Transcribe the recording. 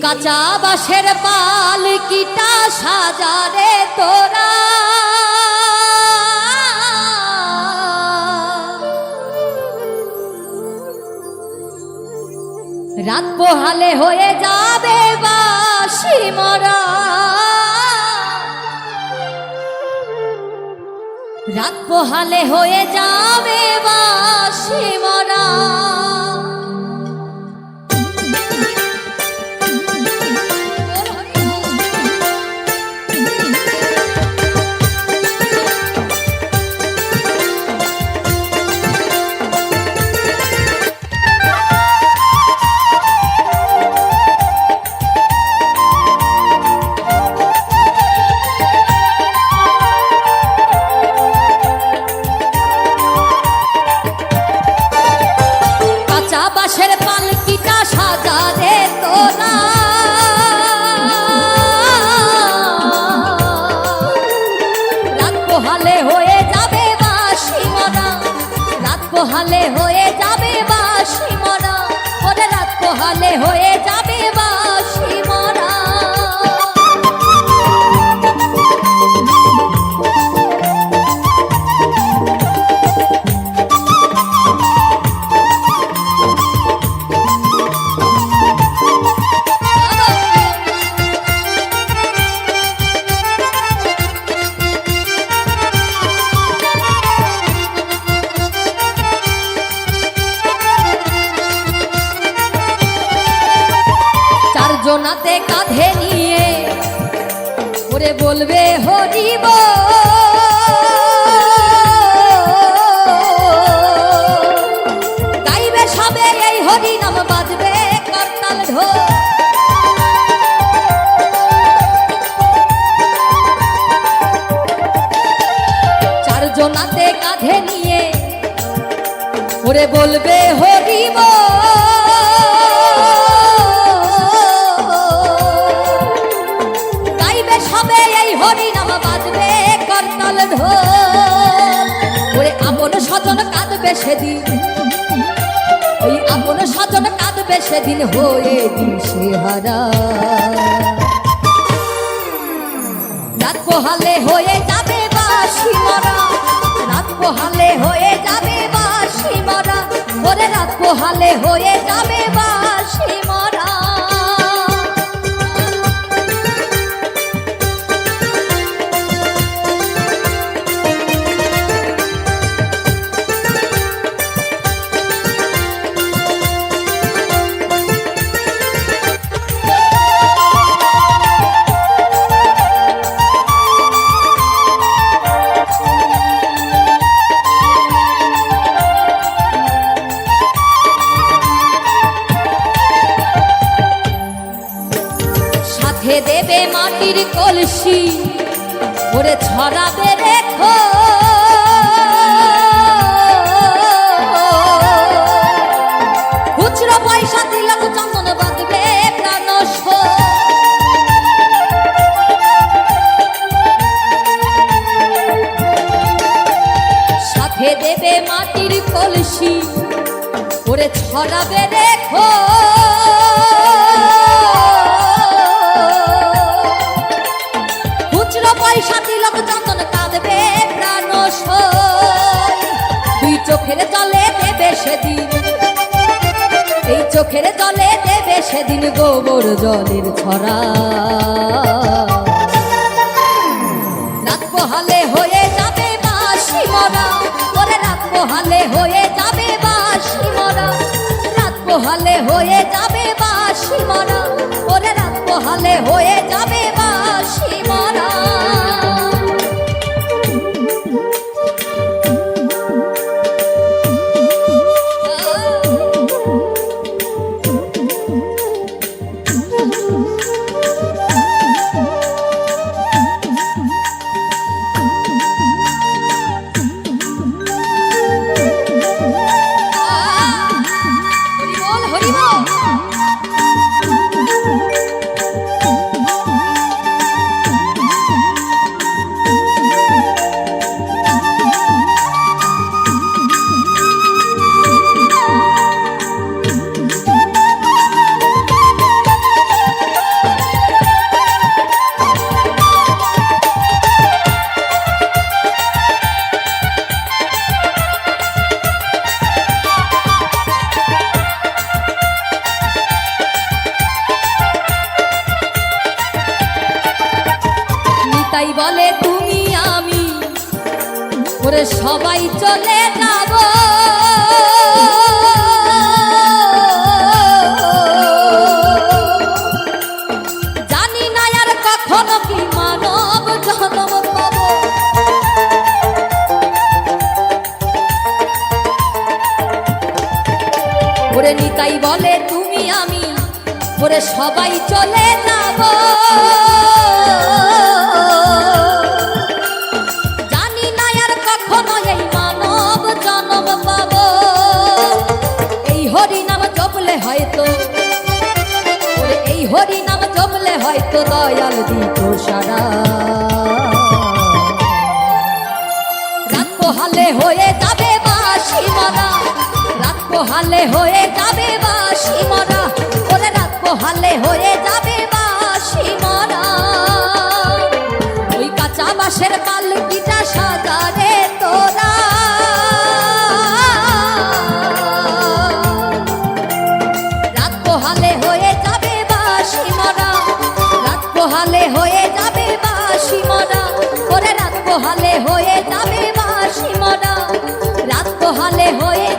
কাঁচা বাঁশের পালকিটা সাজারে তোরা, রাত পোহালে হয়ে যাবে বাঁশি মরা, রাত পোহালে হয়ে যাবে বাঁশি মরা। বাঁশের পালকিটা সাজারে তোরা, রাত পোহালে হয়ে যাবে বাঁশি মরা, রাত পোহালে হয়ে যাবে বাঁশি মরা, ওরে রাত পোহালে হয়ে যাবে বাঁশি মরা। জনাতে কাঁধে নিয়ে ওরে বলবে হরি বল, গাইবে সবে এই হরি নাম, বাজবে করতাল ঢোল। চার জনাতে কাঁধে নিয়ে ওরে বলবে হরি বল, সবে এই হরি নাম, বাজবে করতাল ঢোল। ওরে আপন স্বজন কাঁদবে সেদিন, ওই আপন স্বজন কাঁদবে সেদিন হয়ে দিশে হারা। রাত পোহালে হয়ে যাবে বাঁশি মরা, রাত পোহালে হয়ে যাবে বাঁশি মরা, ওরে রাত পোহালে হয়ে যাবে বাঁশি মরা। সাথে দেবে মাটির কলসি, ওরে ছড়াবে রেখো, খুচরো পয়সা তিলক চন্দন বাঁধবে প্রাণ। সাথে দেবে মাটির কলসি, ওরে ছড়াবে রেখো, পয়সা তিলক চন্দন কাঁদবে প্রাণ সই। দুই চোখের জলে দেবে সেদিন, এই চোখের জলে দেবে সেদিন গোবর জলের ছড়া। রাত পোহালে হয়ে যাবে বাঁশি মরা, ওরে রাত পোহালে হয়ে যাবে বাঁশি মরা, রাত পোহালে হয়ে যাবে বাঁশি মরা, ওরে রাত পোহালে হয়ে যাবে বাঁশি মরা। হরি বল হরি বল। নিতাই বলে তুমি আমি, ওরে সবাই চলে যাব। জানি না আর কখনো কি মানব জন্ম পাবো। ওরে নিতাই বলে তুমি আমি, ওরে সবাই চলে যাব। জানি না আর কখনো এই মানব জন্ম পাবো। এই হরি নাম জপলে হয়তো, ওরে এই হরি নাম জপলে হয়তো দয়াল দিত সারা। রাত পোহালে হয়ে যাবে বাঁশি মরা, রাত পোহালে হয়ে যাবে বাঁশি মরা, ওরে রাত পোহালে হয়ে যাবে বাঁশি মরা। ওই কাঁচা বাঁশের পালকিটা সাজারে তোরা, রাত পোহালে হয়ে যাবে বাঁশি মরা, রাত পোহালে হয়ে যাবে বাঁশি মরা, ওরে রাত পোহালে হয়ে যাবে বাঁশি মরা, রাত পোহালে হয়ে